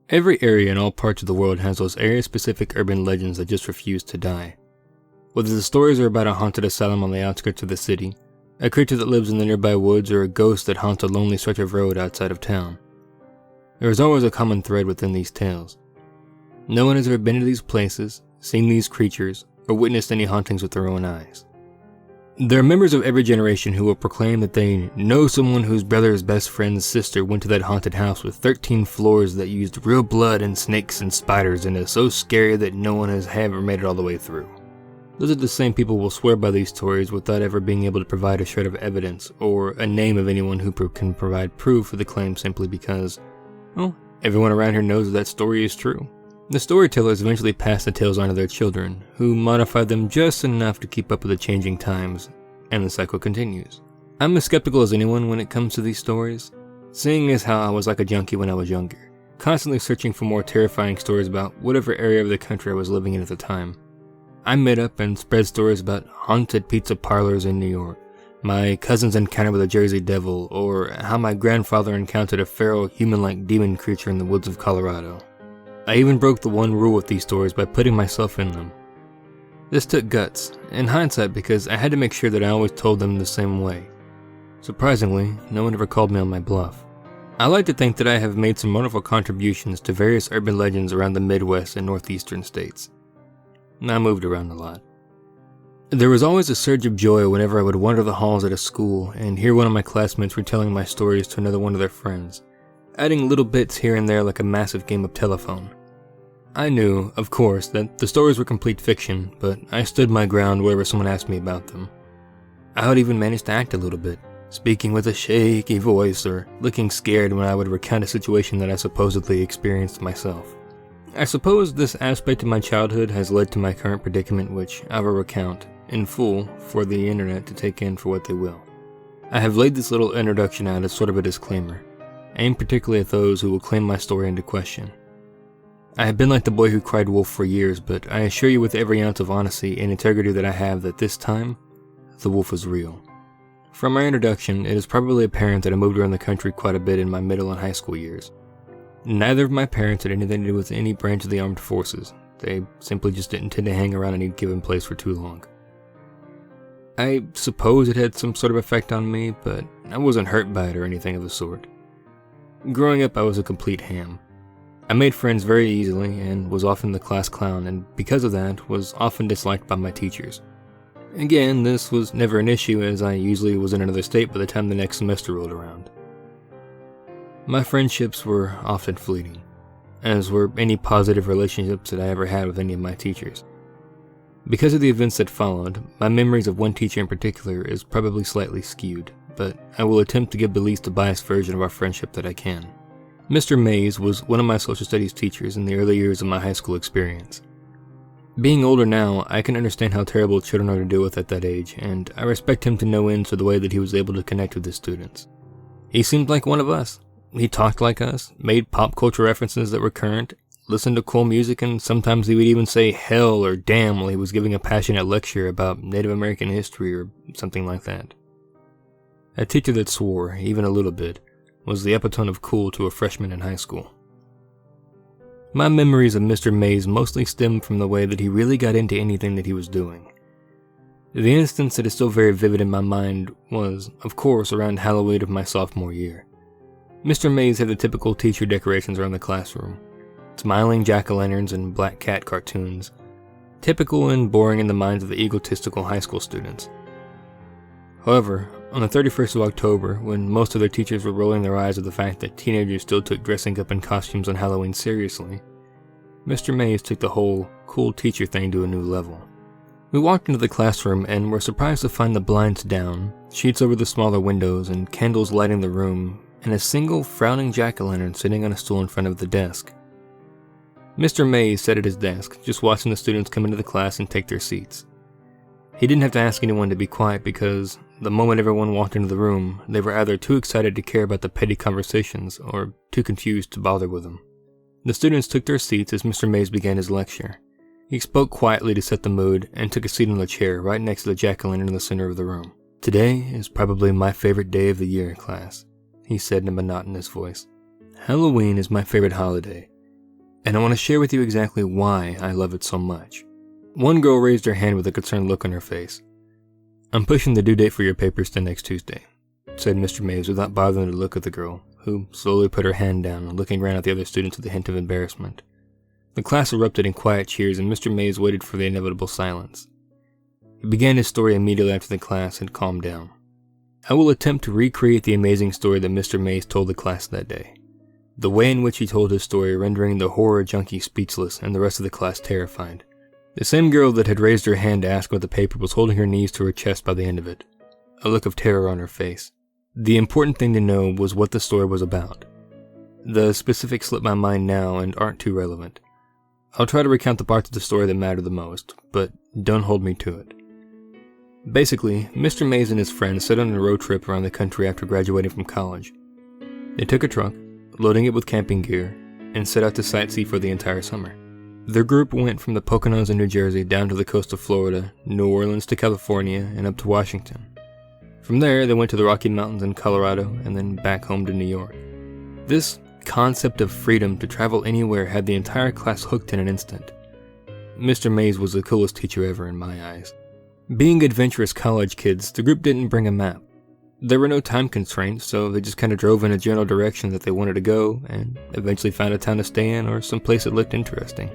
Every area in all parts of the world has those area-specific urban legends that just refuse to die. Whether the stories are about a haunted asylum on the outskirts of the city, a creature that lives in the nearby woods, or a ghost that haunts a lonely stretch of road outside of town. There is always a common thread within these tales. No one has ever been to these places, seen these creatures, or witnessed any hauntings with their own eyes. There are members of every generation who will proclaim that they know someone whose brother's best friend's sister went to that haunted house with 13 floors that used real blood and snakes and spiders and is so scary that no one has ever made it all the way through. Those are the same people who will swear by these stories without ever being able to provide a shred of evidence or a name of anyone who can provide proof of the claim simply because, well, everyone around here knows that story is true. The storytellers eventually pass the tales on to their children, who modify them just enough to keep up with the changing times, and the cycle continues. I'm as skeptical as anyone when it comes to these stories, seeing as how I was like a junkie when I was younger, constantly searching for more terrifying stories about whatever area of the country I was living in at the time. I made up and spread stories about haunted pizza parlors in New York, my cousin's encounter with a Jersey devil, or how my grandfather encountered a feral human-like demon creature in the woods of Colorado. I even broke the one rule with these stories by putting myself in them. This took guts, in hindsight, because I had to make sure that I always told them the same way. Surprisingly, no one ever called me on my bluff. I like to think that I have made some wonderful contributions to various urban legends around the Midwest and Northeastern states. I moved around a lot. There was always a surge of joy whenever I would wander the halls at a school and hear one of my classmates retelling my stories to another one of their friends, adding little bits here and there like a massive game of telephone. I knew, of course, that the stories were complete fiction, but I stood my ground whenever someone asked me about them. I would even manage to act a little bit, speaking with a shaky voice or looking scared when I would recount a situation that I supposedly experienced myself. I suppose this aspect of my childhood has led to my current predicament, which I will recount in full for the internet to take in for what they will. I have laid this little introduction out as sort of a disclaimer, aimed particularly at those who will claim my story into question. I have been like the boy who cried wolf for years, but I assure you with every ounce of honesty and integrity that I have that this time, the wolf was real. From my introduction, it is probably apparent that I moved around the country quite a bit in my middle and high school years. Neither of my parents had anything to do with any branch of the armed forces. They simply just didn't tend to hang around any given place for too long. I suppose it had some sort of effect on me, but I wasn't hurt by it or anything of the sort. Growing up, I was a complete ham. I made friends very easily and was often the class clown, and because of that, was often disliked by my teachers. Again, this was never an issue as I usually was in another state by the time the next semester rolled around. My friendships were often fleeting, as were any positive relationships that I ever had with any of my teachers. Because of the events that followed, my memories of one teacher in particular is probably slightly skewed, but I will attempt to give the least biased version of our friendship that I can. Mr. Mays was one of my social studies teachers in the early years of my high school experience. Being older now, I can understand how terrible children are to deal with at that age, and I respect him to no end for the way that he was able to connect with his students. He seemed like one of us. He talked like us, made pop culture references that were current, listened to cool music, and sometimes he would even say hell or damn while he was giving a passionate lecture about Native American history or something like that. A teacher that swore, even a little bit, was the epitome of cool to a freshman in high school. My memories of Mr. Mays mostly stem from the way that he really got into anything that he was doing. The instance that is still very vivid in my mind was, of course, around Halloween of my sophomore year. Mr. Mays had the typical teacher decorations around the classroom. Smiling jack-o'-lanterns and black cat cartoons. Typical and boring in the minds of the egotistical high school students. However, on the 31st of October, when most of their teachers were rolling their eyes at the fact that teenagers still took dressing up in costumes on Halloween seriously, Mr. Mays took the whole cool teacher thing to a new level. We walked into the classroom and were surprised to find the blinds down, sheets over the smaller windows, and candles lighting the room, and a single frowning jack-o'-lantern sitting on a stool in front of the desk. Mr. Mays sat at his desk, just watching the students come into the class and take their seats. He didn't have to ask anyone to be quiet because, the moment everyone walked into the room, they were either too excited to care about the petty conversations or too confused to bother with them. The students took their seats as Mr. Mays began his lecture. He spoke quietly to set the mood and took a seat on the chair right next to the jack-o'-lantern in the center of the room. "Today is probably my favorite day of the year, class," he said in a monotonous voice. "Halloween is my favorite holiday, and I want to share with you exactly why I love it so much. One girl raised her hand with a concerned look on her face. "I'm pushing the due date for your papers to next Tuesday," said Mr. Mays without bothering to look at the girl, who slowly put her hand down, looking around at the other students with a hint of embarrassment. The class erupted in quiet cheers, and Mr. Mays waited for the inevitable silence. He began his story immediately after the class had calmed down. I will attempt to recreate the amazing story that Mr. Mays told the class that day. The way in which he told his story rendering the horror junkie speechless and the rest of the class terrified. The same girl that had raised her hand to ask about the paper was holding her knees to her chest by the end of it, a look of terror on her face. The important thing to know was what the story was about. The specifics slip my mind now and aren't too relevant. I'll try to recount the parts of the story that matter the most, but don't hold me to it. Basically, Mr. Mays and his friends set on a road trip around the country after graduating from college. They took a truck, loading it with camping gear, and set out to sightsee for the entire summer. Their group went from the Poconos in New Jersey down to the coast of Florida, New Orleans to California, and up to Washington. From there, they went to the Rocky Mountains in Colorado, and then back home to New York. This concept of freedom to travel anywhere had the entire class hooked in an instant. Mr. Mays was the coolest teacher ever in my eyes. Being adventurous college kids, the group didn't bring a map. There were no time constraints, so they just kind of drove in a general direction that they wanted to go, and eventually found a town to stay in or some place that looked interesting.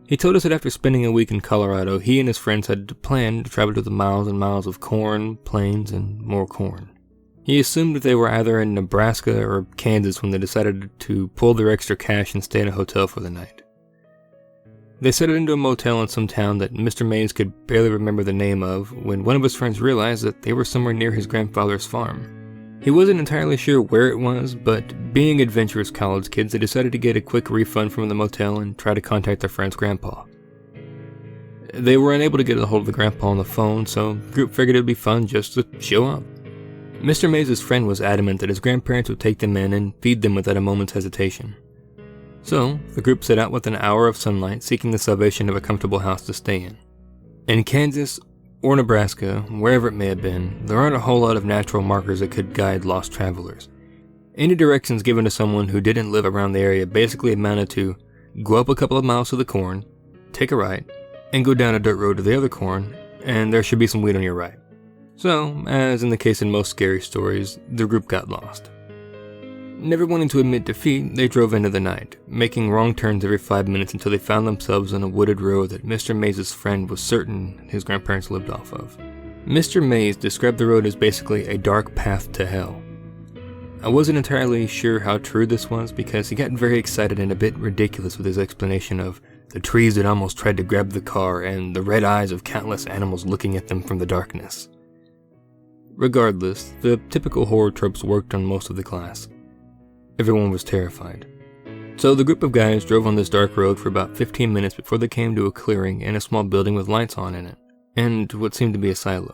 He told us that after spending a week in Colorado, he and his friends had planned to travel to the miles and miles of corn, plains, and more corn. He assumed that they were either in Nebraska or Kansas when they decided to pull their extra cash and stay in a hotel for the night. They settled into a motel in some town that Mr. Mays could barely remember the name of when one of his friends realized that they were somewhere near his grandfather's farm. He wasn't entirely sure where it was, but being adventurous college kids, they decided to get a quick refund from the motel and try to contact their friend's grandpa. They were unable to get a hold of the grandpa on the phone, so the group figured it would be fun just to show up. Mr. Mays' friend was adamant that his grandparents would take them in and feed them without a moment's hesitation. So, the group set out with an hour of sunlight, seeking the salvation of a comfortable house to stay in. In Kansas or Nebraska, wherever it may have been, there aren't a whole lot of natural markers that could guide lost travelers. Any directions given to someone who didn't live around the area basically amounted to go up a couple of miles to the corn, take a right, and go down a dirt road to the other corn, and there should be some weed on your right. So, as in the case in most scary stories, the group got lost. Never wanting to admit defeat, they drove into the night, making wrong turns every 5 minutes until they found themselves on a wooded road that Mr. Mays' friend was certain his grandparents lived off of. Mr. Mays described the road as basically a dark path to hell. I wasn't entirely sure how true this was because he got very excited and a bit ridiculous with his explanation of the trees that almost tried to grab the car and the red eyes of countless animals looking at them from the darkness. Regardless, the typical horror tropes worked on most of the class. Everyone was terrified. So the group of guys drove on this dark road for about 15 minutes before they came to a clearing and a small building with lights on in it, and what seemed to be a silo.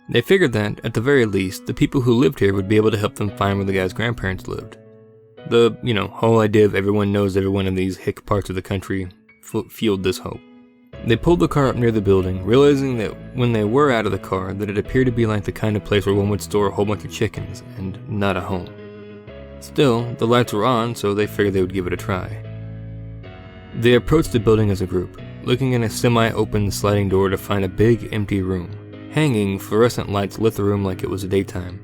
They figured that, at the very least, the people who lived here would be able to help them find where the guy's grandparents lived. The, whole idea of everyone knows everyone in these hick parts of the country fueled this hope. They pulled the car up near the building, realizing that when they were out of the car, that it appeared to be like the kind of place where one would store a whole bunch of chickens, and not a home. Still, the lights were on, so they figured they would give it a try. They approached the building as a group, looking in a semi-open sliding door to find a big, empty room. Hanging fluorescent lights lit the room like it was daytime,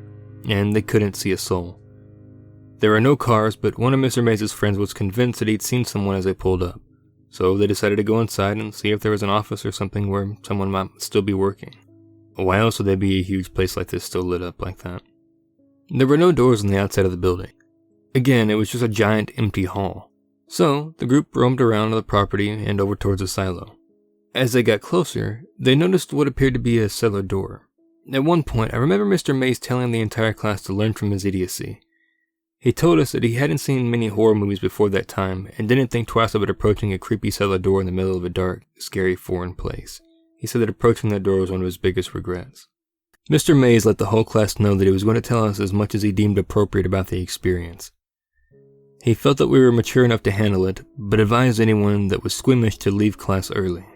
and they couldn't see a soul. There were no cars, but one of Mr. Mays' friends was convinced that he'd seen someone as they pulled up, so they decided to go inside and see if there was an office or something where someone might still be working. Why else would there be a huge place like this still lit up like that? There were no doors on the outside of the building. Again, it was just a giant empty hall. So, the group roamed around the property and over towards the silo. As they got closer, they noticed what appeared to be a cellar door. At one point, I remember Mr. Mays telling the entire class to learn from his idiocy. He told us that he hadn't seen many horror movies before that time and didn't think twice about approaching a creepy cellar door in the middle of a dark, scary foreign place. He said that approaching that door was one of his biggest regrets. Mr. Mays let the whole class know that he was going to tell us as much as he deemed appropriate about the experience. He felt that we were mature enough to handle it, but advised anyone that was squeamish to leave class early.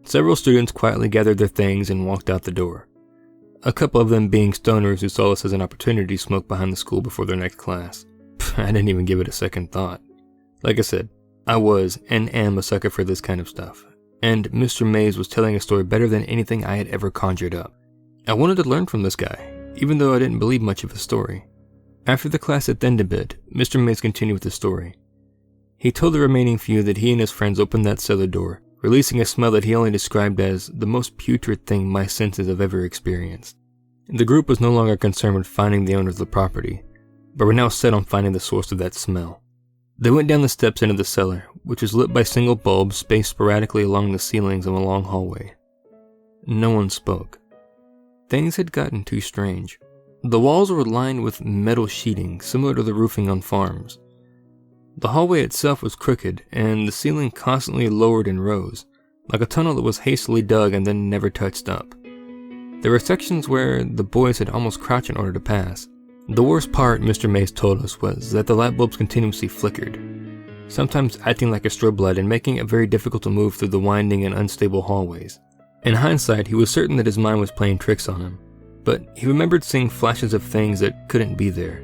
Several students quietly gathered their things and walked out the door. A couple of them being stoners who saw us as an opportunity to smoke behind the school before their next class. I didn't even give it a second thought. Like I said, I was and am a sucker for this kind of stuff, and Mr. Mays was telling a story better than anything I had ever conjured up. I wanted to learn from this guy, even though I didn't believe much of his story. After the class had thinned a bit, Mr. Mays continued with the story. He told the remaining few that he and his friends opened that cellar door, releasing a smell that he only described as the most putrid thing my senses have ever experienced. The group was no longer concerned with finding the owner of the property, but were now set on finding the source of that smell. They went down the steps into the cellar, which was lit by single bulbs spaced sporadically along the ceilings of a long hallway. No one spoke. Things had gotten too strange. The walls were lined with metal sheeting, similar to the roofing on farms. The hallway itself was crooked, and the ceiling constantly lowered and rose, like a tunnel that was hastily dug and then never touched up. There were sections where the boys had almost crouched in order to pass. The worst part, Mr. Mays told us, was that the light bulbs continuously flickered, sometimes acting like a strobe light and making it very difficult to move through the winding and unstable hallways. In hindsight, he was certain that his mind was playing tricks on him, but he remembered seeing flashes of things that couldn't be there.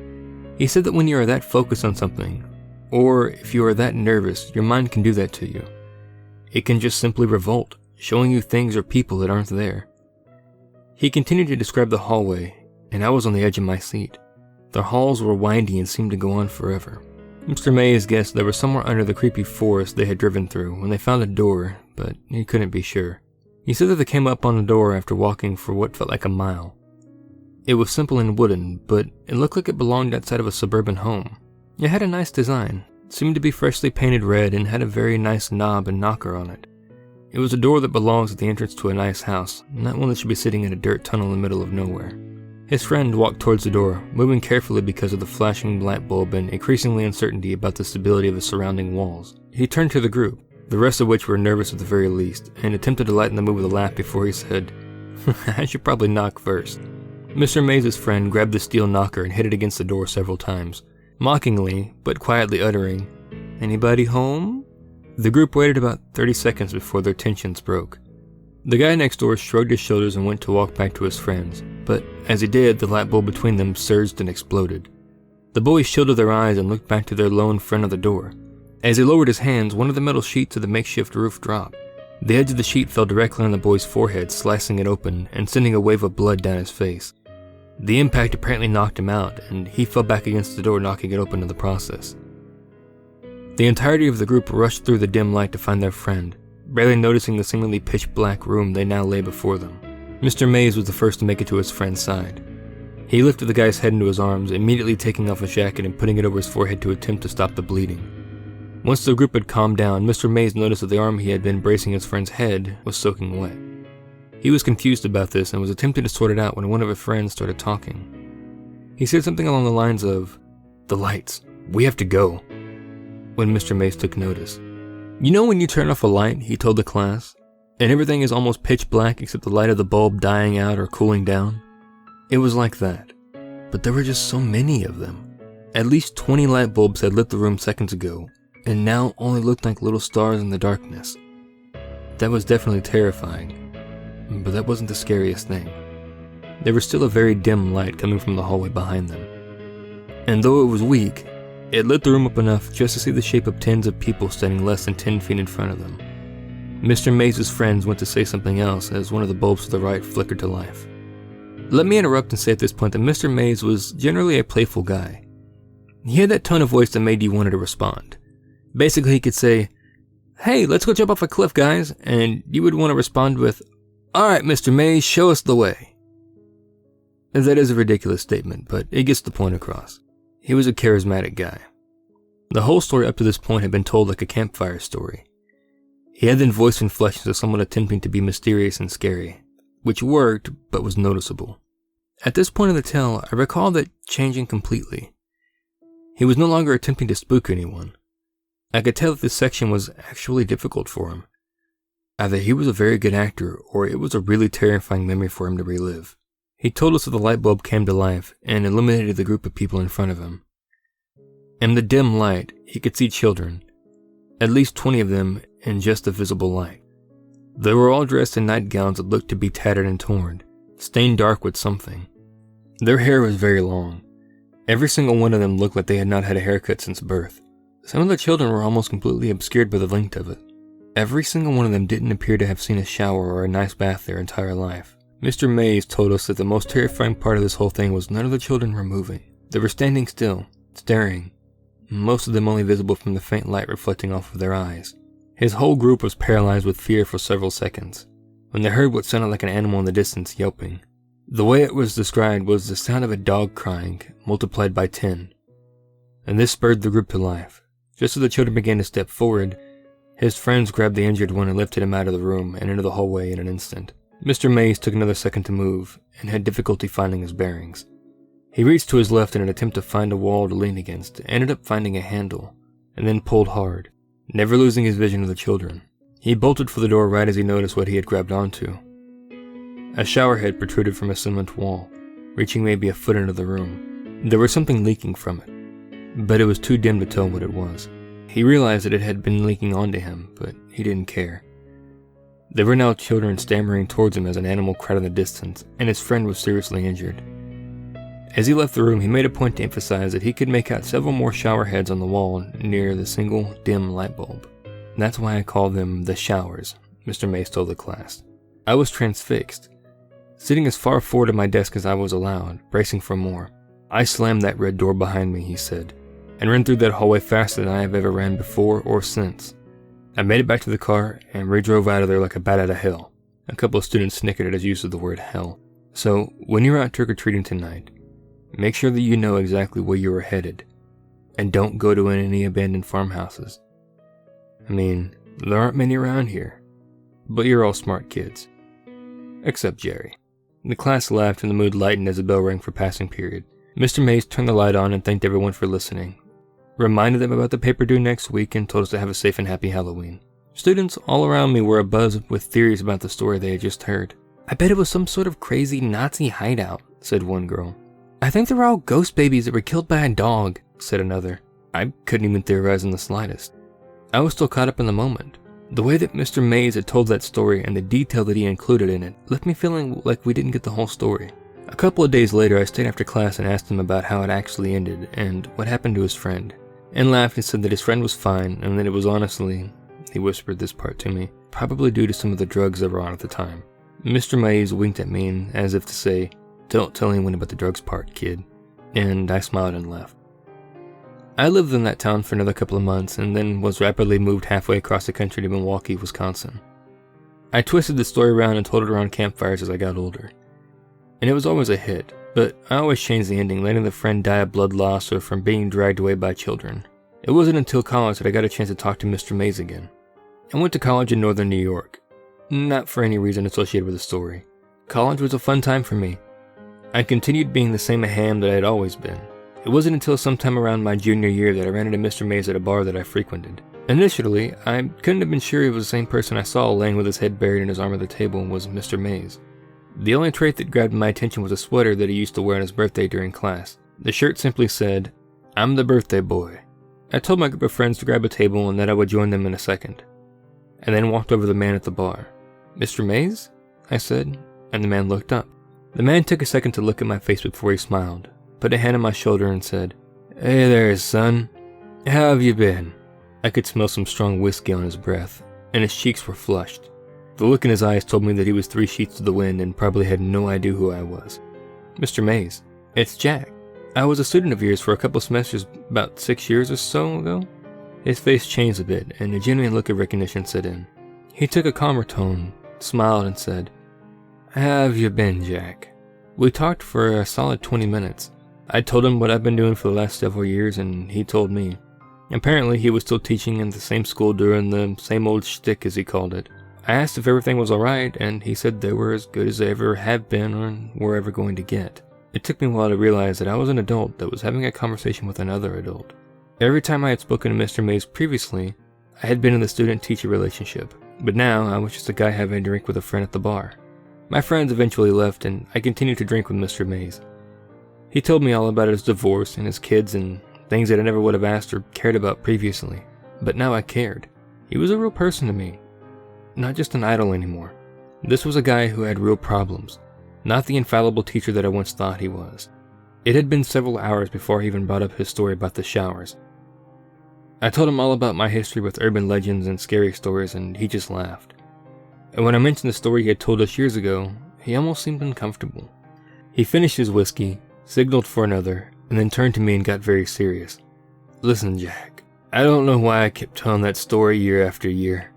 He said that when you are that focused on something, or if you are that nervous, your mind can do that to you. It can just simply revolt, showing you things or people that aren't there. He continued to describe the hallway, and I was on the edge of my seat. The halls were windy and seemed to go on forever. Mr. Mays guessed they were somewhere under the creepy forest they had driven through when they found a door, but he couldn't be sure. He said that they came up on the door after walking for what felt like a mile. It was simple and wooden, but it looked like it belonged outside of a suburban home. It had a nice design, seemed to be freshly painted red, and had a very nice knob and knocker on it. It was a door that belongs at the entrance to a nice house, not one that should be sitting in a dirt tunnel in the middle of nowhere. His friend walked towards the door, moving carefully because of the flashing light bulb and increasingly uncertainty about the stability of the surrounding walls. He turned to the group, the rest of which were nervous at the very least, and attempted to lighten the mood with a laugh before he said, "I should probably knock first." Mr. Mays' friend grabbed the steel knocker and hit it against the door several times, mockingly, but quietly uttering, "Anybody home?" The group waited about 30 seconds before their tensions broke. The guy next door shrugged his shoulders and went to walk back to his friends, but as he did, the light bulb between them surged and exploded. The boys shielded their eyes and looked back to their lone friend of the door. As he lowered his hands, one of the metal sheets of the makeshift roof dropped. The edge of the sheet fell directly on the boy's forehead, slicing it open and sending a wave of blood down his face. The impact apparently knocked him out, and he fell back against the door, knocking it open in the process. The entirety of the group rushed through the dim light to find their friend, barely noticing the seemingly pitch-black room they now lay before them. Mr. Mays was the first to make it to his friend's side. He lifted the guy's head into his arms, immediately taking off his jacket and putting it over his forehead to attempt to stop the bleeding. Once the group had calmed down, Mr. Mays noticed that the arm he had been bracing his friend's head was soaking wet. He was confused about this and was attempting to sort it out when one of his friends started talking. He said something along the lines of, "The lights, we have to go," when Mr. Mays took notice. "You know when you turn off a light," he told the class, "and everything is almost pitch black except the light of the bulb dying out or cooling down? It was like that, but there were just so many of them. At least 20 light bulbs had lit the room seconds ago, and now only looked like little stars in the darkness. That was definitely terrifying, but that wasn't the scariest thing. There was still a very dim light coming from the hallway behind them. And though it was weak, it lit the room up enough just to see the shape of tens of people standing less than 10 feet in front of them." Mr. Mays' friends went to say something else as one of the bulbs to the right flickered to life. Let me interrupt and say at this point that Mr. Mays was generally a playful guy. He had that tone of voice that made you want to respond. Basically, he could say, "Hey, let's go jump off a cliff, guys," and you would want to respond with, "Alright, Mr. Mays, show us the way." That is a ridiculous statement, but it gets the point across. He was a charismatic guy. The whole story up to this point had been told like a campfire story. He had then voiced and fleshed into someone attempting to be mysterious and scary, which worked, but was noticeable. At this point in the tale, I recall that changing completely. He was no longer attempting to spook anyone. I could tell that this section was actually difficult for him. Either he was a very good actor, or it was a really terrifying memory for him to relive. He told us that the light bulb came to life and illuminated the group of people in front of him. In the dim light, he could see children, at least 20 of them in just the visible light. They were all dressed in nightgowns that looked to be tattered and torn, stained dark with something. Their hair was very long. Every single one of them looked like they had not had a haircut since birth. Some of the children were almost completely obscured by the length of it. Every single one of them didn't appear to have seen a shower or a nice bath their entire life. Mr. Mays told us that the most terrifying part of this whole thing was none of the children were moving. They were standing still, staring, most of them only visible from the faint light reflecting off of their eyes. His whole group was paralyzed with fear for several seconds, when they heard what sounded like an animal in the distance yelping. The way it was described was the sound of a dog crying, multiplied by 10. And this spurred the group to life. Just as the children began to step forward, his friends grabbed the injured one and lifted him out of the room and into the hallway in an instant. Mr. Mays took another second to move, and had difficulty finding his bearings. He reached to his left in an attempt to find a wall to lean against, ended up finding a handle, and then pulled hard, never losing his vision of the children. He bolted for the door right as he noticed what he had grabbed onto. A shower head protruded from a cement wall, reaching maybe a foot into the room. There was something leaking from it, but it was too dim to tell what it was. He realized that it had been leaking onto him, but he didn't care. There were now children stammering towards him as an animal cried in the distance, and his friend was seriously injured. As he left the room, he made a point to emphasize that he could make out several more shower heads on the wall near the single dim light bulb. That's why I call them the showers, Mr. Mays told the class. I was transfixed, sitting as far forward of my desk as I was allowed, bracing for more. I slammed that red door behind me, he said, and ran through that hallway faster than I have ever ran before or since. I made it back to the car and re-drove out of there like a bat out of hell. A couple of students snickered at his use of the word hell. So, when you're out trick-or-treating tonight, make sure that you know exactly where you are headed, and don't go to any abandoned farmhouses. I mean, there aren't many around here, but you're all smart kids. Except Jerry. The class laughed and the mood lightened as the bell rang for passing period. Mr. Mays turned the light on and thanked everyone for listening, reminded them about the paper due next week, and told us to have a safe and happy Halloween. Students all around me were abuzz with theories about the story they had just heard. I bet it was some sort of crazy Nazi hideout, said one girl. I think they were all ghost babies that were killed by a dog, said another. I couldn't even theorize in the slightest. I was still caught up in the moment. The way that Mr. Mays had told that story and the detail that he included in it left me feeling like we didn't get the whole story. A couple of days later, I stayed after class and asked him about how it actually ended and what happened to his friend, and laughed and said that his friend was fine and that it was honestly, he whispered this part to me, probably due to some of the drugs they were on at the time. Mr. Mays winked at me as if to say, "Don't tell anyone about the drugs part, kid," and I smiled and left. I lived in that town for another couple of months and then was rapidly moved halfway across the country to Milwaukee, Wisconsin. I twisted the story around and told it around campfires as I got older. And it was always a hit, but I always changed the ending, letting the friend die of blood loss or from being dragged away by children. It wasn't until college that I got a chance to talk to Mr. Mays again. I went to college in northern New York, not for any reason associated with the story. College was a fun time for me. I continued being the same ham that I had always been. It wasn't until sometime around my junior year that I ran into Mr. Mays at a bar that I frequented. Initially, I couldn't have been sure he was the same person I saw laying with his head buried in his arm at the table was Mr. Mays. The only trait that grabbed my attention was a sweater that he used to wear on his birthday during class. The shirt simply said, "I'm the birthday boy." I told my group of friends to grab a table and that I would join them in a second, and then walked over to the man at the bar. "Mr. Mays?" I said, and the man looked up. The man took a second to look at my face before he smiled, put a hand on my shoulder and said, "Hey there, son. How have you been?" I could smell some strong whiskey on his breath, and his cheeks were flushed. The look in his eyes told me that he was 3 sheets to the wind and probably had no idea who I was. "Mr. Mays, it's Jack. I was a student of yours for a couple of semesters about 6 years or so ago." His face changed a bit, and a genuine look of recognition set in. He took a calmer tone, smiled, and said, "How have you been, Jack?" We talked for a solid 20 minutes. I told him what I've been doing for the last several years, and he told me. Apparently, he was still teaching in the same school doing the same old shtick, as he called it. I asked if everything was alright, and he said they were as good as they ever have been or were ever going to get. It took me a while to realize that I was an adult that was having a conversation with another adult. Every time I had spoken to Mr. Mays previously, I had been in the student-teacher relationship, but now I was just a guy having a drink with a friend at the bar. My friends eventually left, and I continued to drink with Mr. Mays. He told me all about his divorce and his kids and things that I never would have asked or cared about previously, but now I cared. He was a real person to me. Not just an idol anymore. This was a guy who had real problems, not the infallible teacher that I once thought he was. It had been several hours before he even brought up his story about the showers. I told him all about my history with urban legends and scary stories, and he just laughed. And when I mentioned the story he had told us years ago, he almost seemed uncomfortable. He finished his whiskey, signaled for another, and then turned to me and got very serious. Listen, Jack, I don't know why I kept telling that story year after year.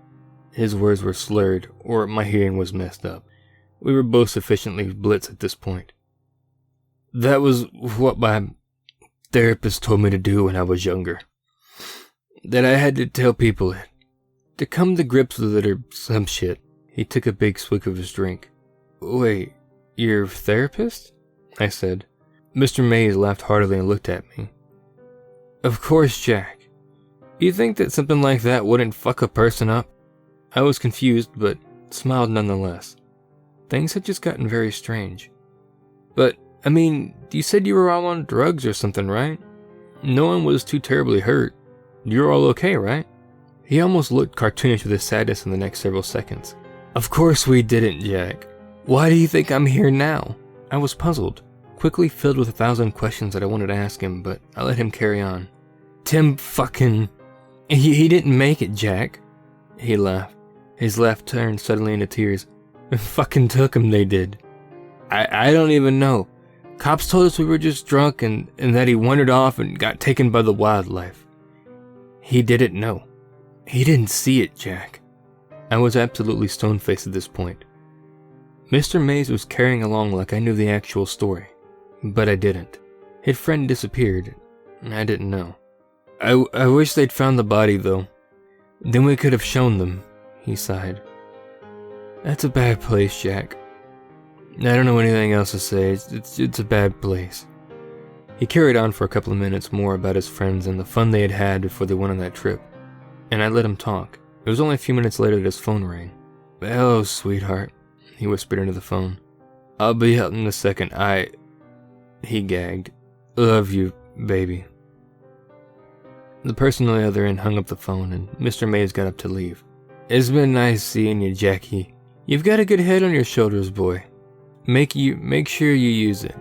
His words were slurred, or my hearing was messed up. We were both sufficiently blitzed at this point. That was what my therapist told me to do when I was younger. That I had to tell people it. To come to grips with it or some shit. He took a big swig of his drink. Wait, your therapist? I said. Mr. Mays laughed heartily and looked at me. Of course, Jack. You think that something like that wouldn't fuck a person up? I was confused, but smiled nonetheless. Things had just gotten very strange. But, I mean, you said you were all on drugs or something, right? No one was too terribly hurt. You're all okay, right? He almost looked cartoonish with his sadness in the next several seconds. Of course we didn't, Jack. Why do you think I'm here now? I was puzzled, quickly filled with 1,000 questions that I wanted to ask him, but I let him carry on. Tim fucking... He didn't make it, Jack. He laughed. His laugh turned suddenly into tears. Fucking took him, they did. I don't even know. Cops told us we were just drunk and that he wandered off and got taken by the wildlife. He didn't know. He didn't see it, Jack. I was absolutely stone-faced at this point. Mr. Mays was carrying along like I knew the actual story, but I didn't. His friend disappeared. I didn't know. I wish they'd found the body, though. Then we could have shown them, he sighed. That's a bad place, Jack. I don't know anything else to say. It's a bad place. He carried on for a couple of minutes more about his friends and the fun they had had before they went on that trip, and I let him talk. It was only a few minutes later that his phone rang. Hello, sweetheart, he whispered into the phone. I'll be out in a second. He gagged. Love you, baby. The person on the other end hung up the phone, and Mr. Mays got up to leave. It's been nice seeing you, Jackie. You've got a good head on your shoulders, boy. Make sure you use it.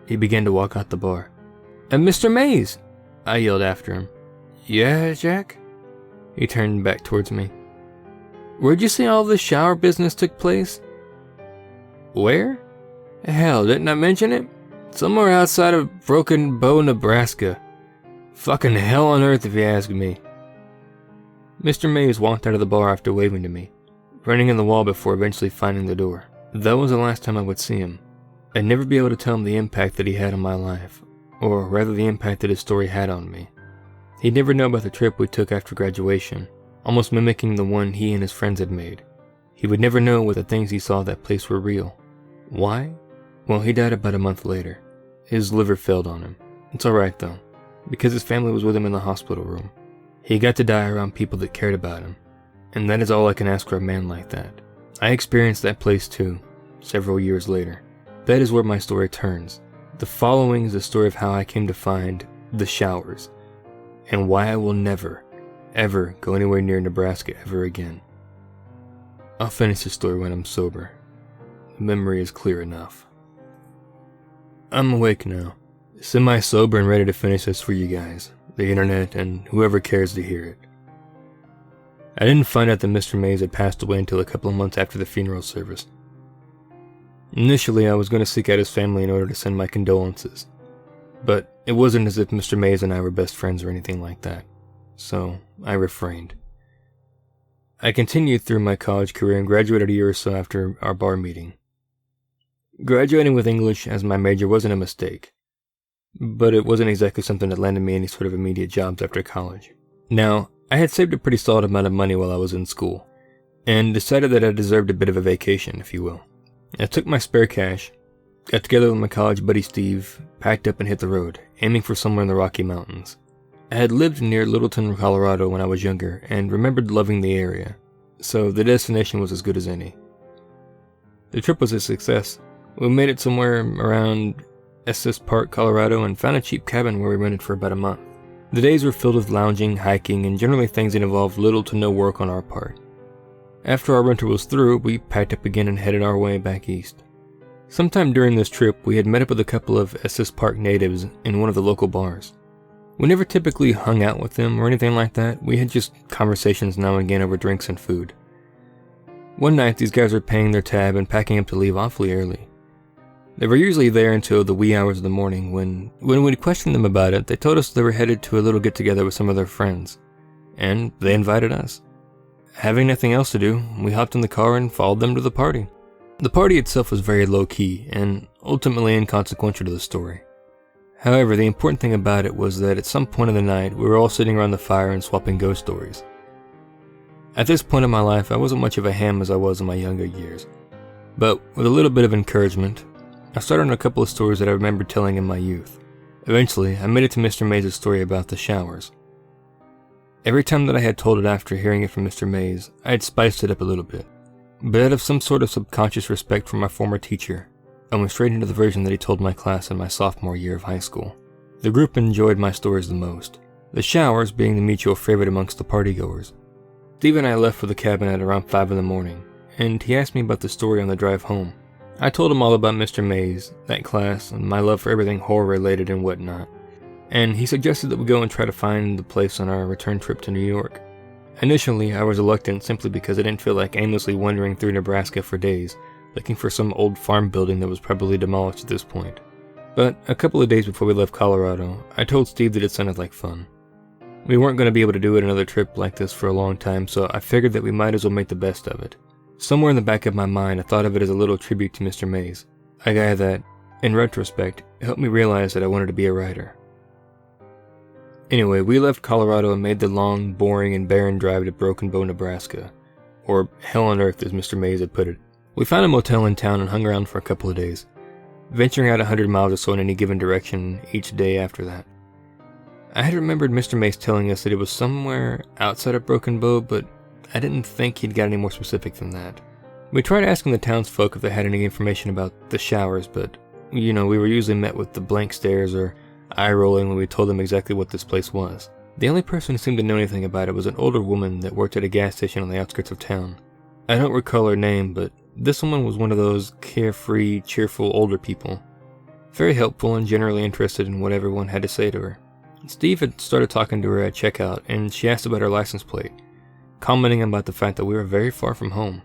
He began to walk out the bar. And Mr. Mays! I yelled after him. Yeah, Jack? He turned back towards me. Where'd you say all this shower business took place? Where? Hell, didn't I mention it? Somewhere outside of Broken Bow, Nebraska. Fucking hell on earth if you ask me. Mr. Mays walked out of the bar after waving to me, running in the wall before eventually finding the door. That was the last time I would see him. I'd never be able to tell him the impact that he had on my life, or rather the impact that his story had on me. He'd never know about the trip we took after graduation, almost mimicking the one he and his friends had made. He would never know what the things he saw at that place were real. Why? Well, he died about a month later. His liver failed on him. It's alright though, because his family was with him in the hospital room. He got to die around people that cared about him, and that is all I can ask for a man like that. I experienced that place too, several years later. That is where my story turns. The following is the story of how I came to find The Showers, and why I will never, ever go anywhere near Nebraska ever again. I'll finish the story when I'm sober. The memory is clear enough. I'm awake now, semi-sober and ready to finish this for you guys, the internet, and whoever cares to hear it. I didn't find out that Mr. Mays had passed away until a couple of months after the funeral service. Initially, I was going to seek out his family in order to send my condolences, but it wasn't as if Mr. Mays and I were best friends or anything like that, so I refrained. I continued through my college career and graduated a year or so after our bar meeting. Graduating with English as my major wasn't a mistake, but it wasn't exactly something that landed me any sort of immediate jobs after college. Now, I had saved a pretty solid amount of money while I was in school, and decided that I deserved a bit of a vacation, if you will. I took my spare cash, got together with my college buddy Steve, packed up and hit the road, aiming for somewhere in the Rocky Mountains. I had lived near Littleton, Colorado when I was younger, and remembered loving the area, so the destination was as good as any. The trip was a success. We made it somewhere around Estes Park, Colorado, and found a cheap cabin where we rented for about a month. The days were filled with lounging, hiking, and generally things that involved little to no work on our part. After our rental was through, we packed up again and headed our way back east. Sometime during this trip, we had met up with a couple of Estes Park natives in one of the local bars. We never typically hung out with them or anything like that. We had just conversations now and again over drinks and food. One night, these guys were paying their tab and packing up to leave awfully early. They were usually there until the wee hours of the morning. When we questioned them about it, they told us they were headed to a little get-together with some of their friends, and they invited us. Having nothing else to do, we hopped in the car and followed them to the party. The party itself was very low-key and ultimately inconsequential to the story. However, the important thing about it was that at some point in the night, we were all sitting around the fire and swapping ghost stories. At this point in my life, I wasn't much of a ham as I was in my younger years, but with a little bit of encouragement, I started on a couple of stories that I remember telling in my youth. Eventually, I made it to Mr. Mays' story about the showers. Every time that I had told it after hearing it from Mr. Mays, I had spiced it up a little bit. But out of some sort of subconscious respect for my former teacher, I went straight into the version that he told my class in my sophomore year of high school. The group enjoyed my stories the most, the showers being the mutual favorite amongst the partygoers. Steve and I left for the cabin at around 5 in the morning, and he asked me about the story on the drive home. I told him all about Mr. Mays, that class, and my love for everything horror-related and whatnot, and he suggested that we go and try to find the place on our return trip to New York. Initially, I was reluctant simply because I didn't feel like aimlessly wandering through Nebraska for days, looking for some old farm building that was probably demolished at this point. But a couple of days before we left Colorado, I told Steve that it sounded like fun. We weren't going to be able to do another trip like this for a long time, so I figured that we might as well make the best of it. Somewhere in the back of my mind, I thought of it as a little tribute to Mr. Mays, a guy that, in retrospect, helped me realize that I wanted to be a writer. Anyway, we left Colorado and made the long, boring, and barren drive to Broken Bow, Nebraska. Or hell on earth, as Mr. Mays had put it. We found a motel in town and hung around for a couple of days, venturing out 100 miles or so in any given direction each day after that. I had remembered Mr. Mays telling us that it was somewhere outside of Broken Bow, but I didn't think he'd got any more specific than that. We tried asking the townsfolk if they had any information about the showers, but, we were usually met with the blank stares or eye-rolling when we told them exactly what this place was. The only person who seemed to know anything about it was an older woman that worked at a gas station on the outskirts of town. I don't recall her name, but this woman was one of those carefree, cheerful older people. Very helpful and generally interested in what everyone had to say to her. Steve had started talking to her at checkout, and she asked about her license plate, commenting about the fact that we were very far from home.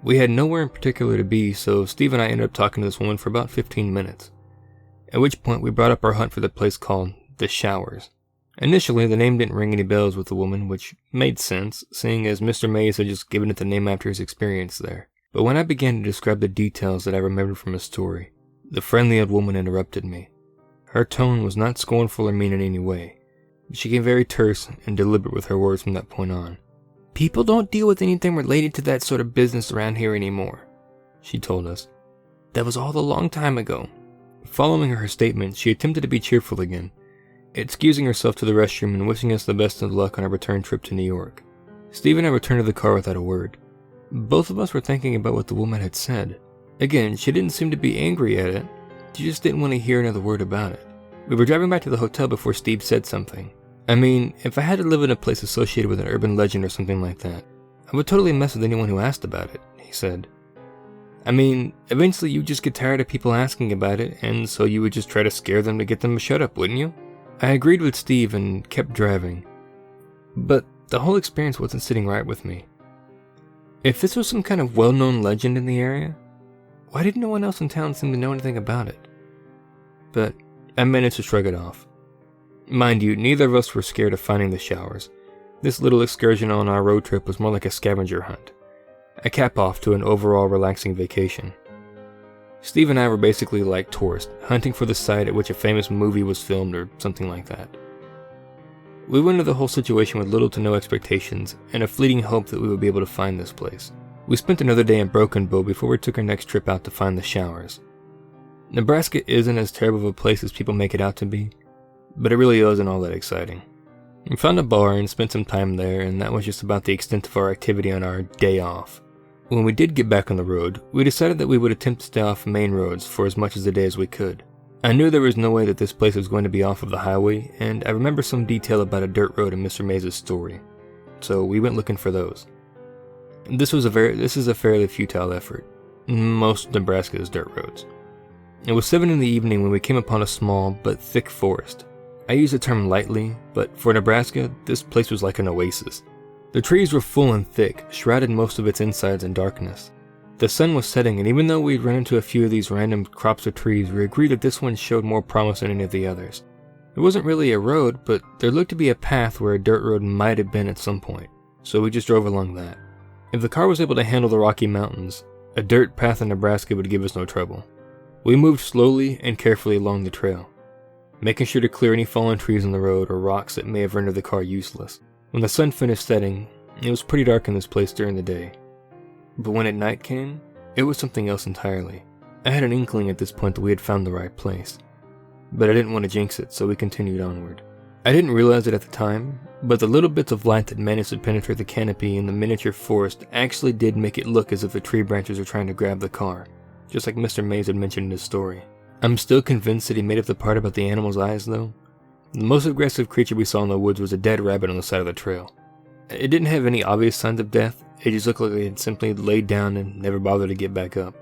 We had nowhere in particular to be, so Steve and I ended up talking to this woman for about 15 minutes. At which point we brought up our hunt for the place called The Showers. Initially, the name didn't ring any bells with the woman, which made sense, seeing as Mr. Mays had just given it the name after his experience there. But when I began to describe the details that I remembered from his story, the friendly old woman interrupted me. Her tone was not scornful or mean in any way, but she became very terse and deliberate with her words from that point on. "People don't deal with anything related to that sort of business around here anymore," she told us. "That was all a long time ago." Following her statement, she attempted to be cheerful again, excusing herself to the restroom and wishing us the best of luck on our return trip to New York. Steve and I returned to the car without a word. Both of us were thinking about what the woman had said. Again, she didn't seem to be angry at it, she just didn't want to hear another word about it. We were driving back to the hotel before Steve said something. I mean, if I had to live in a place associated with an urban legend or something like that, I would totally mess with anyone who asked about it, he said. I mean, eventually you'd just get tired of people asking about it, and so you would just try to scare them to get them to shut up, wouldn't you? I agreed with Steve and kept driving. But the whole experience wasn't sitting right with me. If this was some kind of well-known legend in the area, why did no one else in town seem to know anything about it? But I managed to shrug it off. Mind you, neither of us were scared of finding the showers. This little excursion on our road trip was more like a scavenger hunt, a cap-off to an overall relaxing vacation. Steve and I were basically like tourists, hunting for the site at which a famous movie was filmed or something like that. We went into the whole situation with little to no expectations, and a fleeting hope that we would be able to find this place. We spent another day in Broken Bow before we took our next trip out to find the showers. Nebraska isn't as terrible of a place as people make it out to be, but it really isn't all that exciting. We found a bar and spent some time there, and that was just about the extent of our activity on our day off. When we did get back on the road, we decided that we would attempt to stay off main roads for as much of the day as we could. I knew there was no way that this place was going to be off of the highway, and I remember some detail about a dirt road in Mr. Mays' story, so we went looking for those. This is a fairly futile effort. Most of Nebraska is dirt roads. It was 7 in the evening when we came upon a small but thick forest. I use the term lightly, but for Nebraska, this place was like an oasis. The trees were full and thick, shrouded most of its insides in darkness. The sun was setting, and even though we'd run into a few of these random crops of trees, we agreed that this one showed more promise than any of the others. It wasn't really a road, but there looked to be a path where a dirt road might have been at some point, so we just drove along that. If the car was able to handle the Rocky Mountains, a dirt path in Nebraska would give us no trouble. We moved slowly and carefully along the trail, making sure to clear any fallen trees on the road or rocks that may have rendered the car useless. When the sun finished setting, it was pretty dark in this place during the day. But when at night came, it was something else entirely. I had an inkling at this point that we had found the right place, but I didn't want to jinx it, so we continued onward. I didn't realize it at the time, but the little bits of light that managed to penetrate the canopy in the miniature forest actually did make it look as if the tree branches were trying to grab the car, just like Mr. Mays had mentioned in his story. I'm still convinced that he made up the part about the animal's eyes though. The most aggressive creature we saw in the woods was a dead rabbit on the side of the trail. It didn't have any obvious signs of death, it just looked like it had simply laid down and never bothered to get back up.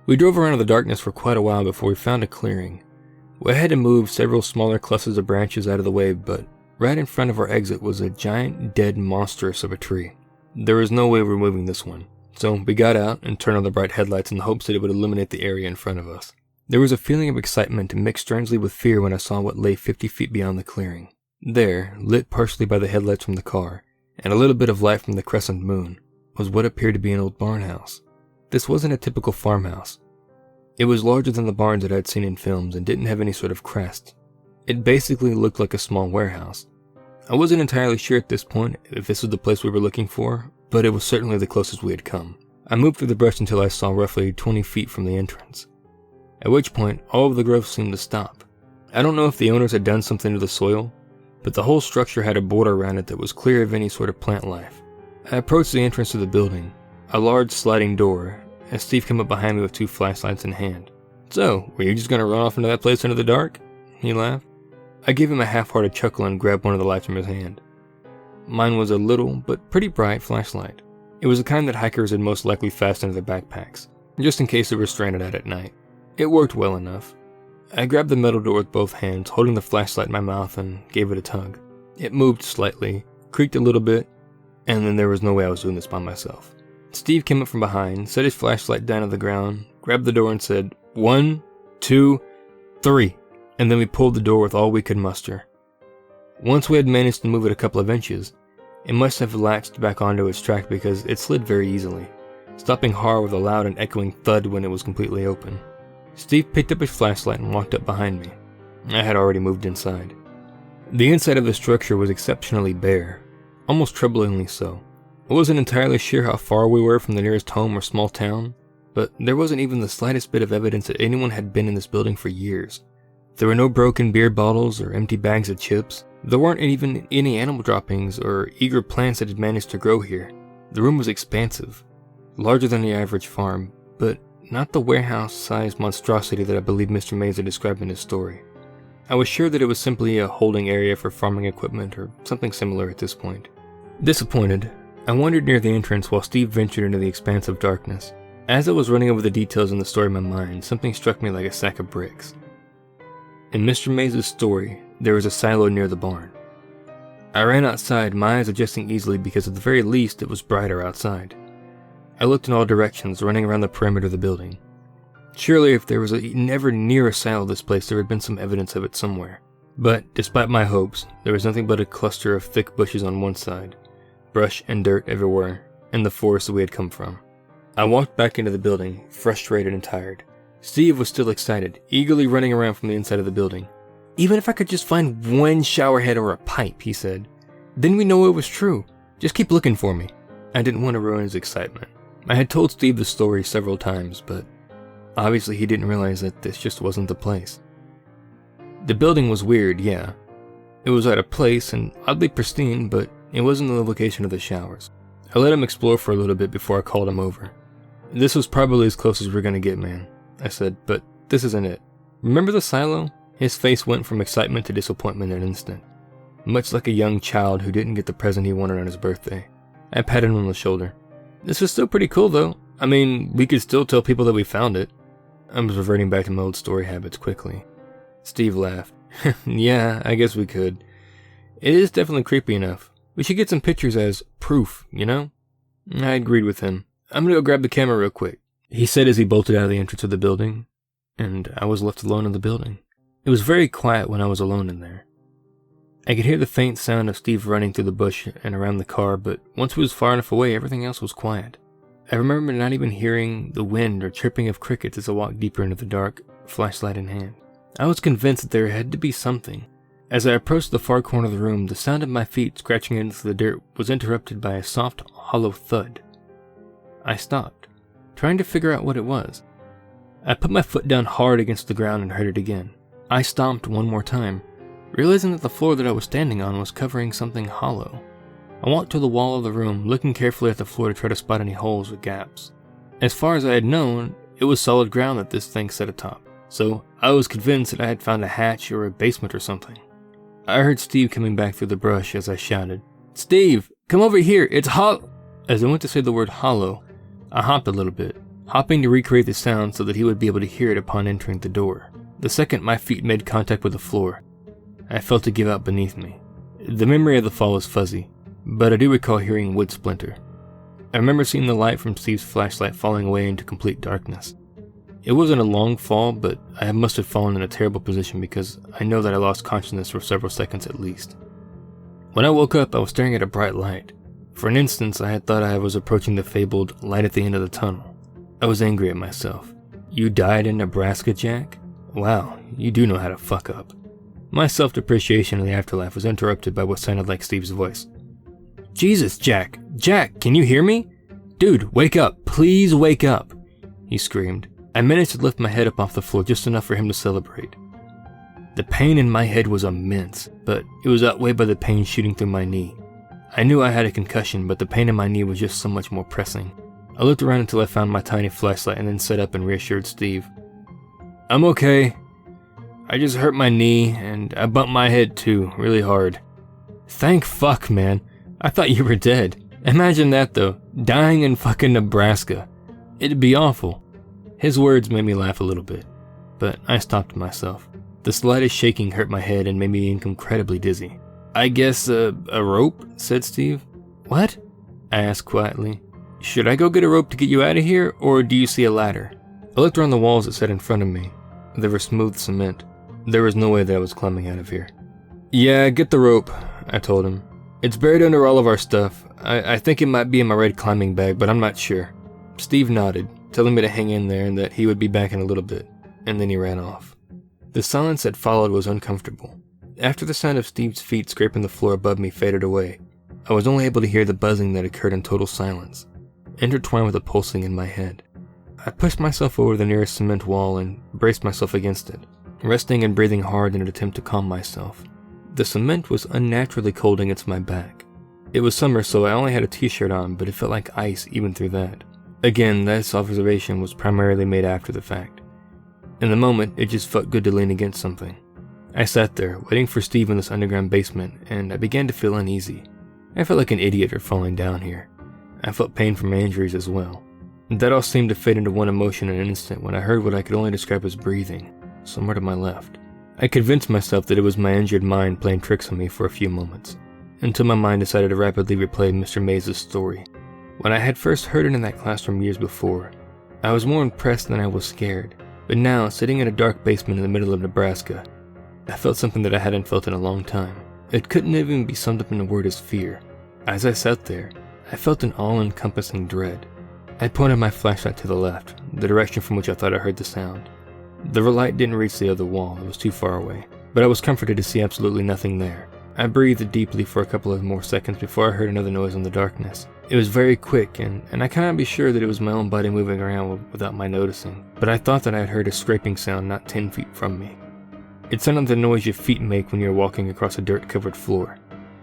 We drove around in the darkness for quite a while before we found a clearing. We had to move several smaller clusters of branches out of the way, but right in front of our exit was a giant dead monstrous of a tree. There was no way removing this one, so we got out and turned on the bright headlights in the hopes that it would illuminate the area in front of us. There was a feeling of excitement mixed strangely with fear when I saw what lay 50 feet beyond the clearing. There, lit partially by the headlights from the car, and a little bit of light from the crescent moon, was what appeared to be an old barn house. This wasn't a typical farmhouse. It was larger than the barns that I'd seen in films and didn't have any sort of crest. It basically looked like a small warehouse. I wasn't entirely sure at this point if this was the place we were looking for, but it was certainly the closest we had come. I moved through the brush until I saw roughly 20 feet from the entrance, at which point all of the growth seemed to stop. I don't know if the owners had done something to the soil, but the whole structure had a border around it that was clear of any sort of plant life. I approached the entrance to the building, a large sliding door, as Steve came up behind me with 2 flashlights in hand. "So, were you just gonna run off into that place into the dark?" he laughed. I gave him a half-hearted chuckle and grabbed one of the lights from his hand. Mine was a little, but pretty bright flashlight. It was the kind that hikers had most likely fastened to their backpacks, just in case they were stranded out at night. It worked well enough. I grabbed the metal door with both hands, holding the flashlight in my mouth, and gave it a tug. It moved slightly, creaked a little bit, and then there was no way I was doing this by myself. Steve came up from behind, set his flashlight down on the ground, grabbed the door and said, 1, 2, 3, and then we pulled the door with all we could muster. Once we had managed to move it a couple of inches, it must have latched back onto its track because it slid very easily, stopping hard with a loud and echoing thud when it was completely open. Steve picked up his flashlight and walked up behind me. I had already moved inside. The inside of the structure was exceptionally bare, almost troublingly so. I wasn't entirely sure how far we were from the nearest home or small town, but there wasn't even the slightest bit of evidence that anyone had been in this building for years. There were no broken beer bottles or empty bags of chips. There weren't even any animal droppings or eager plants that had managed to grow here. The room was expansive, larger than the average farm, but not the warehouse-sized monstrosity that I believe Mr. Mays had described in his story. I was sure that it was simply a holding area for farming equipment or something similar at this point. Disappointed, I wandered near the entrance while Steve ventured into the expanse of darkness. As I was running over the details in the story in my mind, something struck me like a sack of bricks. In Mr. Mays' story, there was a silo near the barn. I ran outside, my eyes adjusting easily because at the very least it was brighter outside. I looked in all directions, running around the perimeter of the building. Surely if there was never near a silo this place, there had been some evidence of it somewhere. But, despite my hopes, there was nothing but a cluster of thick bushes on one side, brush and dirt everywhere, and the forest that we had come from. I walked back into the building, frustrated and tired. Steve was still excited, eagerly running around from the inside of the building. "Even if I could just find one shower head or a pipe," he said, "then we know it was true. Just keep looking for me." I didn't want to ruin his excitement. I had told Steve the story several times, but obviously he didn't realize that this just wasn't the place. The building was weird, yeah. It was out of place and oddly pristine, but it wasn't the location of the showers. I let him explore for a little bit before I called him over. "This was probably as close as we're gonna get, man," I said, "but this isn't it. Remember the silo?" His face went from excitement to disappointment in an instant, much like a young child who didn't get the present he wanted on his birthday. I patted him on the shoulder. "This was still pretty cool though. I mean, we could still tell people that we found it." I was reverting back to my old story habits quickly. Steve laughed. Yeah, I guess we could. It is definitely creepy enough. We should get some pictures as proof, you know? I agreed with him. I'm gonna go grab the camera real quick, he said as he bolted out of the entrance of the building, and I was left alone in the building. It was very quiet when I was alone in there. I could hear the faint sound of Steve running through the bush and around the car, but once we was far enough away, everything else was quiet. I remember not even hearing the wind or chirping of crickets as I walked deeper into the dark, flashlight in hand. I was convinced that there had to be something. As I approached the far corner of the room, the sound of my feet scratching into the dirt was interrupted by a soft, hollow thud. I stopped, trying to figure out what it was. I put my foot down hard against the ground and heard it again. I stomped one more time, realizing that the floor that I was standing on was covering something hollow. I walked to the wall of the room, looking carefully at the floor to try to spot any holes or gaps. As far as I had known, it was solid ground that this thing sat atop, so I was convinced that I had found a hatch or a basement or something. I heard Steve coming back through the brush as I shouted, "Steve, come over here, it's hollow!" As I went to say the word hollow, I hopped a little bit, hopping to recreate the sound so that he would be able to hear it upon entering the door. The second my feet made contact with the floor, I felt it give out beneath me. The memory of the fall is fuzzy, but I do recall hearing wood splinter. I remember seeing the light from Steve's flashlight falling away into complete darkness. It wasn't a long fall, but I must have fallen in a terrible position because I know that I lost consciousness for several seconds at least. When I woke up, I was staring at a bright light. For an instant, I had thought I was approaching the fabled light at the end of the tunnel. I was angry at myself. You died in Nebraska, Jack? Wow, you do know how to fuck up. My self-depreciation in the afterlife was interrupted by what sounded like Steve's voice. Jesus, Jack! Jack, can you hear me? Dude, wake up! Please wake up! He screamed. I managed to lift my head up off the floor just enough for him to celebrate. The pain in my head was immense, but it was outweighed by the pain shooting through my knee. I knew I had a concussion, but the pain in my knee was just so much more pressing. I looked around until I found my tiny flashlight and then sat up and reassured Steve. I'm okay. I just hurt my knee, and I bumped my head too, really hard. Thank fuck, man. I thought you were dead. Imagine that though, dying in fucking Nebraska. It'd be awful. His words made me laugh a little bit, but I stopped myself. The slightest shaking hurt my head and made me incredibly dizzy. I guess a rope, said Steve. What? I asked quietly. Should I go get a rope to get you out of here, or do you see a ladder? I looked around the walls that sat in front of me. They were smooth cement. There was no way that I was climbing out of here. Yeah, get the rope, I told him. It's buried under all of our stuff. I think it might be in my red climbing bag, but I'm not sure. Steve nodded, telling me to hang in there and that he would be back in a little bit, and then he ran off. The silence that followed was uncomfortable. After the sound of Steve's feet scraping the floor above me faded away, I was only able to hear the buzzing that occurred in total silence, intertwined with the pulsing in my head. I pushed myself over the nearest cement wall and braced myself against it, resting and breathing hard in an attempt to calm myself. The cement was unnaturally cold against my back. It was summer, so I only had a t-shirt on, but it felt like ice even through that. Again, this observation was primarily made after the fact. In the moment, it just felt good to lean against something. I sat there, waiting for Steve in this underground basement, and I began to feel uneasy. I felt like an idiot for falling down here. I felt pain from my injuries as well. That all seemed to fade into one emotion in an instant when I heard what I could only describe as breathing, somewhere to my left. I convinced myself that it was my injured mind playing tricks on me for a few moments, until my mind decided to rapidly replay Mr. Mays' story. When I had first heard it in that classroom years before, I was more impressed than I was scared. But now, sitting in a dark basement in the middle of Nebraska, I felt something that I hadn't felt in a long time. It couldn't even be summed up in a word as fear. As I sat there, I felt an all-encompassing dread. I pointed my flashlight to the left, the direction from which I thought I heard the sound. The light didn't reach the other wall, it was too far away, but I was comforted to see absolutely nothing there. I breathed deeply for a couple of more seconds before I heard another noise in the darkness. It was very quick, and I cannot be sure that it was my own body moving around without my noticing, but I thought that I had heard a scraping sound not 10 feet from me. It sounded like the noise your feet make when you're walking across a dirt-covered floor.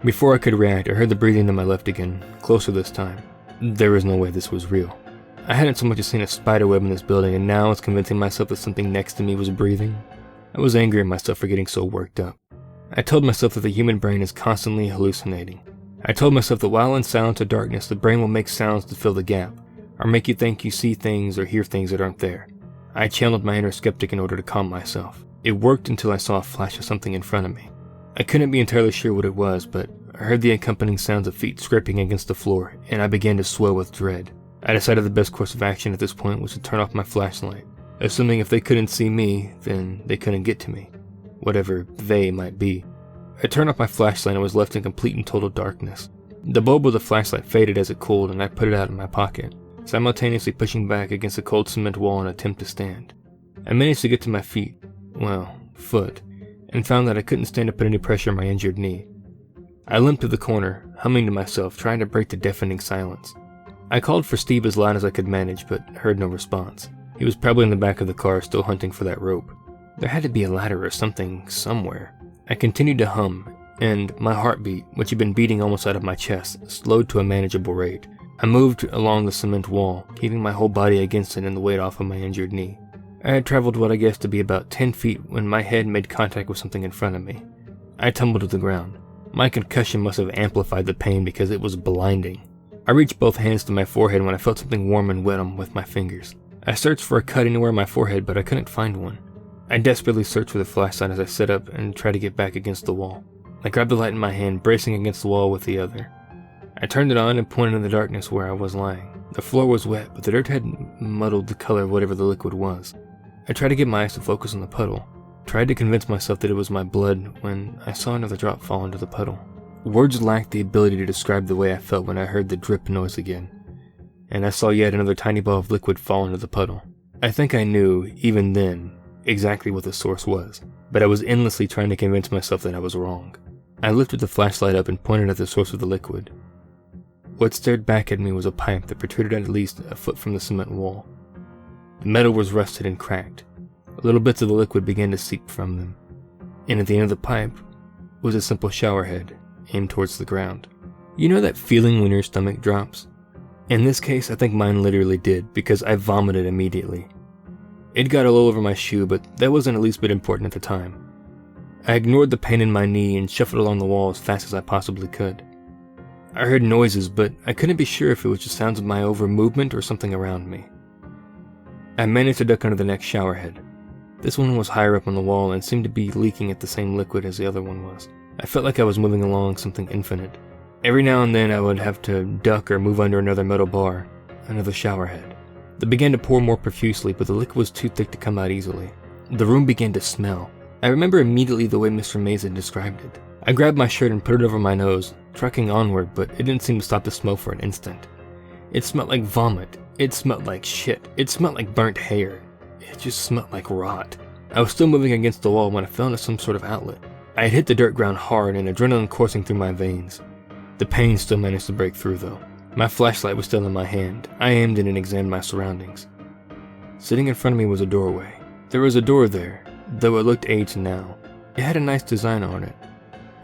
Before I could react, I heard the breathing to my left again, closer this time. There was no way this was real. I hadn't so much as seen a spider web in this building, and now I was convincing myself that something next to me was breathing. I was angry at myself for getting so worked up. I told myself that the human brain is constantly hallucinating. I told myself that while in silence or darkness, the brain will make sounds to fill the gap, or make you think you see things or hear things that aren't there. I channeled my inner skeptic in order to calm myself. It worked until I saw a flash of something in front of me. I couldn't be entirely sure what it was, but I heard the accompanying sounds of feet scraping against the floor, and I began to swell with dread. I decided the best course of action at this point was to turn off my flashlight, assuming if they couldn't see me, then they couldn't get to me, whatever they might be. I turned off my flashlight and was left in complete and total darkness. The bulb of the flashlight faded as it cooled, and I put it out of my pocket, simultaneously pushing back against the cold cement wall in an attempt to stand. I managed to get to my feet, foot, and found that I couldn't stand to put any pressure on my injured knee. I limped to the corner, humming to myself, trying to break the deafening silence. I called for Steve as loud as I could manage, but heard no response. He was probably in the back of the car, still hunting for that rope. There had to be a ladder or something somewhere. I continued to hum, and my heartbeat, which had been beating almost out of my chest, slowed to a manageable rate. I moved along the cement wall, keeping my whole body against it and the weight off of my injured knee. I had traveled what I guessed to be about 10 feet when my head made contact with something in front of me. I tumbled to the ground. My concussion must have amplified the pain because it was blinding. I reached both hands to my forehead when I felt something warm and wet with my fingers. I searched for a cut anywhere on my forehead, but I couldn't find one. I desperately searched for the flashlight as I sat up and tried to get back against the wall. I grabbed the light in my hand, bracing against the wall with the other. I turned it on and pointed in the darkness where I was lying. The floor was wet, but the dirt had muddled the color of whatever the liquid was. I tried to get my eyes to focus on the puddle, tried to convince myself that it was my blood when I saw another drop fall into the puddle. Words lacked the ability to describe the way I felt when I heard the drip noise again, and I saw yet another tiny ball of liquid fall into the puddle. I think I knew, even then, exactly what the source was, but I was endlessly trying to convince myself that I was wrong. I lifted the flashlight up and pointed at the source of the liquid. What stared back at me was a pipe that protruded at least a foot from the cement wall. The metal was rusted and cracked. Little bits of the liquid began to seep from them, and at the end of the pipe was a simple shower head aimed towards the ground. You know that feeling when your stomach drops? In this case, I think mine literally did, because I vomited immediately. It got all over my shoe, but that wasn't the least bit important at the time. I ignored the pain in my knee and shuffled along the wall as fast as I possibly could. I heard noises, but I couldn't be sure if it was just sounds of my over-movement or something around me. I managed to duck under the next shower head. This one was higher up on the wall and seemed to be leaking at the same liquid as the other one was. I felt like I was moving along something infinite. Every now and then I would have to duck or move under another metal bar, another shower head. They began to pour more profusely, but the liquid was too thick to come out easily. The room began to smell. I remember immediately the way Mr. Mays had described it. I grabbed my shirt and put it over my nose, trucking onward, but it didn't seem to stop the smell for an instant. It smelled like vomit. It smelled like shit. It smelled like burnt hair. It just smelled like rot. I was still moving against the wall when I fell into some sort of outlet. I had hit the dirt ground hard and adrenaline coursing through my veins. The pain still managed to break through though. My flashlight was still in my hand. I aimed it and examined my surroundings. Sitting in front of me was a doorway. There was a door there, though it looked aged now. It had a nice design on it.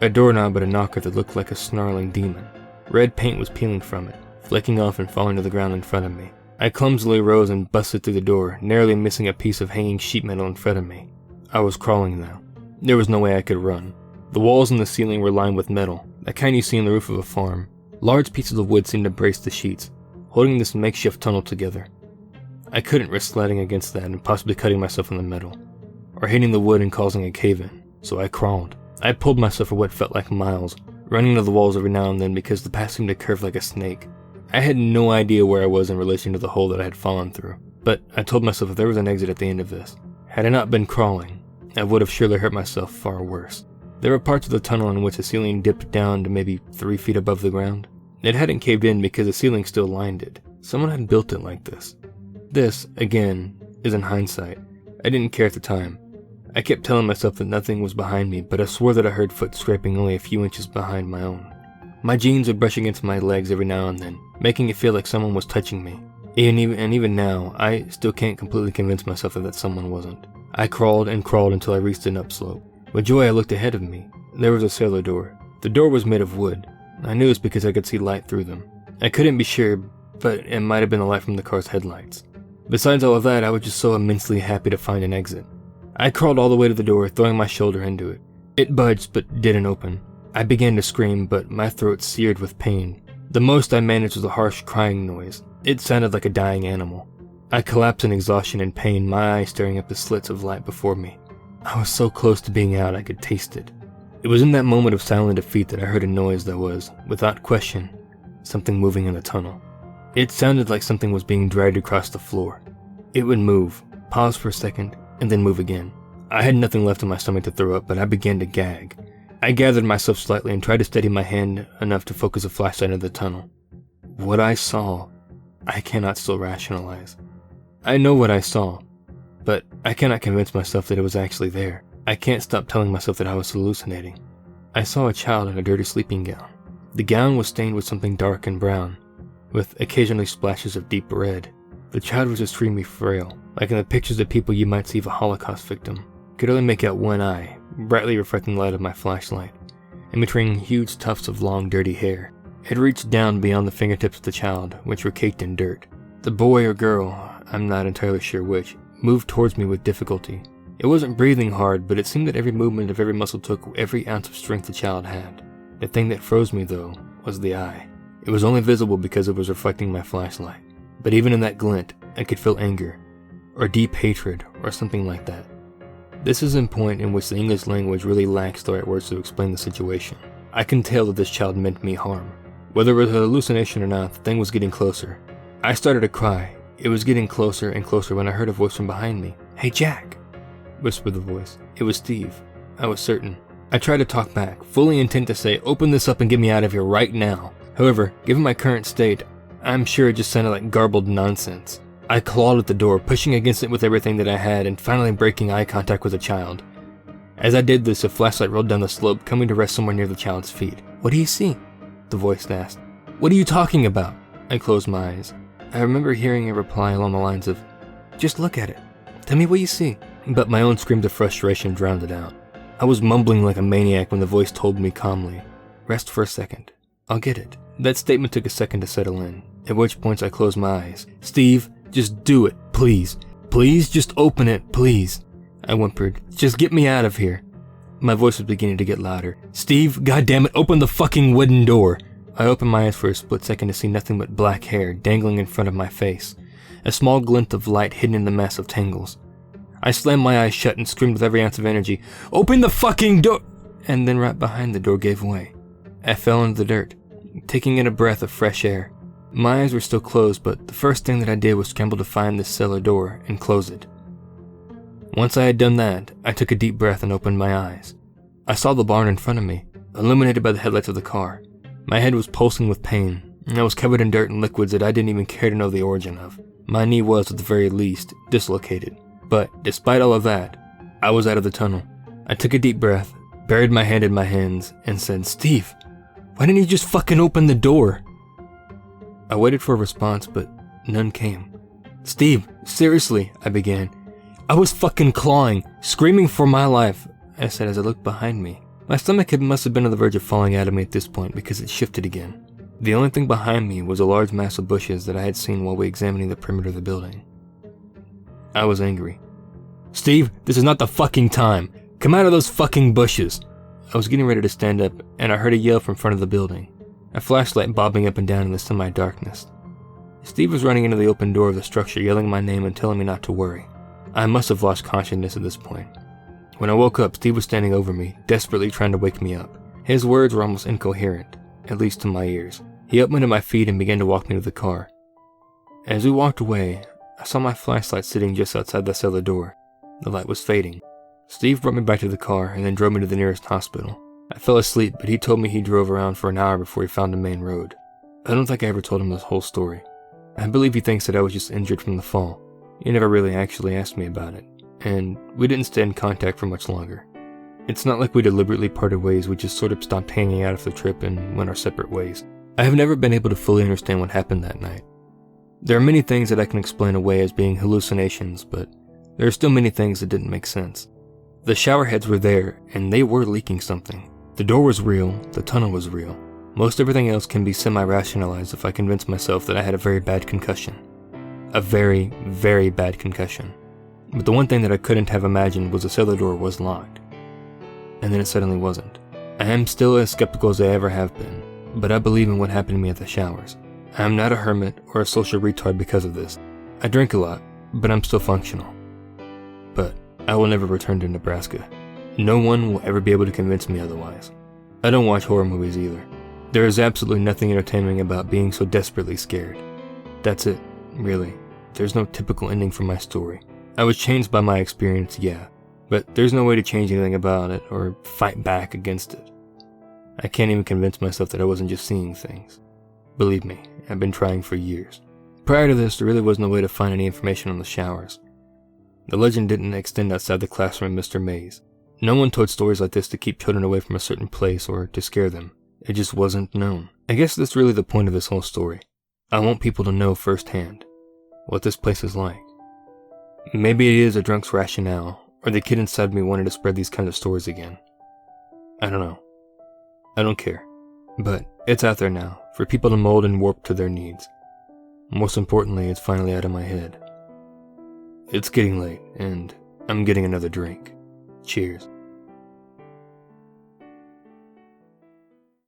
A doorknob but a knocker that looked like a snarling demon. Red paint was peeling from it, flicking off and falling to the ground in front of me. I clumsily rose and busted through the door, narrowly missing a piece of hanging sheet metal in front of me. I was crawling now. There was no way I could run. The walls and the ceiling were lined with metal, the kind you see on the roof of a farm. Large pieces of wood seemed to brace the sheets, holding this makeshift tunnel together. I couldn't risk sliding against that and possibly cutting myself in the middle, or hitting the wood and causing a cave-in, so I crawled. I pulled myself for what felt like miles, running to the walls every now and then because the path seemed to curve like a snake. I had no idea where I was in relation to the hole that I had fallen through, but I told myself if there was an exit at the end of this, had I not been crawling, I would have surely hurt myself far worse. There were parts of the tunnel in which the ceiling dipped down to maybe 3 feet above the ground. It hadn't caved in because the ceiling still lined it. Someone had built it like this. This, again, is in hindsight. I didn't care at the time. I kept telling myself that nothing was behind me, but I swore that I heard foot scraping only a few inches behind my own. My jeans would brush against my legs every now and then, making it feel like someone was touching me. Even now, I still can't completely convince myself that someone wasn't. I crawled and crawled until I reached an upslope. With joy, I looked ahead of me. There was a cellar door. The door was made of wood. I knew this because I could see light through them. I couldn't be sure, but it might have been the light from the car's headlights. Besides all of that, I was just so immensely happy to find an exit. I crawled all the way to the door, throwing my shoulder into it. It budged, but didn't open. I began to scream, but my throat seared with pain. The most I managed was a harsh crying noise. It sounded like a dying animal. I collapsed in exhaustion and pain, my eyes staring at the slits of light before me. I was so close to being out I could taste it. It was in that moment of silent defeat that I heard a noise that was, without question, something moving in the tunnel. It sounded like something was being dragged across the floor. It would move, pause for a second, and then move again. I had nothing left in my stomach to throw up, but I began to gag. I gathered myself slightly and tried to steady my hand enough to focus a flashlight into the tunnel. What I saw, I cannot still rationalize. I know what I saw, but I cannot convince myself that it was actually there. I can't stop telling myself that I was hallucinating. I saw a child in a dirty sleeping gown. The gown was stained with something dark and brown, with occasionally splashes of deep red. The child was extremely frail, like in the pictures of people you might see of a Holocaust victim. Could only make out one eye, brightly reflecting the light of my flashlight, and betraying huge tufts of long, dirty hair. It reached down beyond the fingertips of the child, which were caked in dirt. The boy or girl, I'm not entirely sure which, moved towards me with difficulty. It wasn't breathing hard, but it seemed that every movement of every muscle took every ounce of strength the child had. The thing that froze me, though, was the eye. It was only visible because it was reflecting my flashlight. But even in that glint, I could feel anger, or deep hatred, or something like that. This is a point in which the English language really lacks the right words to explain the situation. I can tell that this child meant me harm. Whether it was a hallucination or not, the thing was getting closer. I started to cry. It was getting closer and closer when I heard a voice from behind me. "Hey, Jack," whispered the voice. It was Steve. I was certain. I tried to talk back, fully intent to say, "Open this up and get me out of here right now." However, given my current state, I'm sure it just sounded like garbled nonsense. I clawed at the door, pushing against it with everything that I had, and finally breaking eye contact with the child. As I did this, a flashlight rolled down the slope, coming to rest somewhere near the child's feet. "What do you see?" the voice asked. "What are you talking about?" I closed my eyes. I remember hearing a reply along the lines of, "Just look at it. Tell me what you see." But my own screams of frustration drowned it out. I was mumbling like a maniac when the voice told me calmly, "Rest for a second. I'll get it." That statement took a second to settle in, at which points I closed my eyes. "Steve, just do it, please. Please, just open it, please." I whimpered. "Just get me out of here." My voice was beginning to get louder. "Steve, goddammit, open the fucking wooden door." I opened my eyes for a split second to see nothing but black hair dangling in front of my face, a small glint of light hidden in the mass of tangles. I slammed my eyes shut and screamed with every ounce of energy, "Open the fucking door!" And then right behind the door gave way. I fell into the dirt, taking in a breath of fresh air. My eyes were still closed, but the first thing that I did was scramble to find the cellar door and close it. Once I had done that, I took a deep breath and opened my eyes. I saw the barn in front of me, illuminated by the headlights of the car. My head was pulsing with pain, and I was covered in dirt and liquids that I didn't even care to know the origin of. My knee was, at the very least, dislocated. But, despite all of that, I was out of the tunnel. I took a deep breath, buried my hand in my hands, and said, "Steve, why didn't you just fucking open the door?" I waited for a response, but none came. "Steve, seriously," I began. "I was fucking clawing, screaming for my life," I said as I looked behind me. My stomach must have been on the verge of falling out of me at this point because it shifted again. The only thing behind me was a large mass of bushes that I had seen while we were examining the perimeter of the building. I was angry. "Steve, this is not the fucking time. Come out of those fucking bushes." I was getting ready to stand up, and I heard a yell from front of the building, a flashlight bobbing up and down in the semi-darkness. Steve was running into the open door of the structure, yelling my name and telling me not to worry. I must have lost consciousness at this point. When I woke up, Steve was standing over me, desperately trying to wake me up. His words were almost incoherent, at least to my ears. He helped me to my feet and began to walk me to the car. As we walked away, I saw my flashlight sitting just outside the cellar door. The light was fading. Steve brought me back to the car and then drove me to the nearest hospital. I fell asleep, but he told me he drove around for an hour before he found a main road. I don't think I ever told him this whole story. I believe he thinks that I was just injured from the fall. He never really actually asked me about it, and we didn't stay in contact for much longer. It's not like we deliberately parted ways, we just sort of stopped hanging out after the trip and went our separate ways. I have never been able to fully understand what happened that night. There are many things that I can explain away as being hallucinations, but there are still many things that didn't make sense. The shower heads were there, and they were leaking something. The door was real, the tunnel was real. Most everything else can be semi-rationalized if I convince myself that I had a very bad concussion. A very, very bad concussion. But the one thing that I couldn't have imagined was the cellar door was locked. And then it suddenly wasn't. I am still as skeptical as I ever have been, but I believe in what happened to me at the showers. I am not a hermit or a social retard because of this. I drink a lot, but I'm still functional. But I will never return to Nebraska. No one will ever be able to convince me otherwise. I don't watch horror movies either. There is absolutely nothing entertaining about being so desperately scared. That's it, really. There's no typical ending for my story. I was changed by my experience, yeah, but there's no way to change anything about it or fight back against it. I can't even convince myself that I wasn't just seeing things. Believe me, I've been trying for years. Prior to this, there really was no way to find any information on the showers. The legend didn't extend outside the classroom of Mr. Mays. No one told stories like this to keep children away from a certain place or to scare them. It just wasn't known. I guess that's really the point of this whole story. I want people to know firsthand what this place is like. Maybe it is a drunk's rationale, or the kid inside me wanted to spread these kinds of stories again. I don't know. I don't care. But it's out there now, for people to mold and warp to their needs. Most importantly, it's finally out of my head. It's getting late, and I'm getting another drink. Cheers.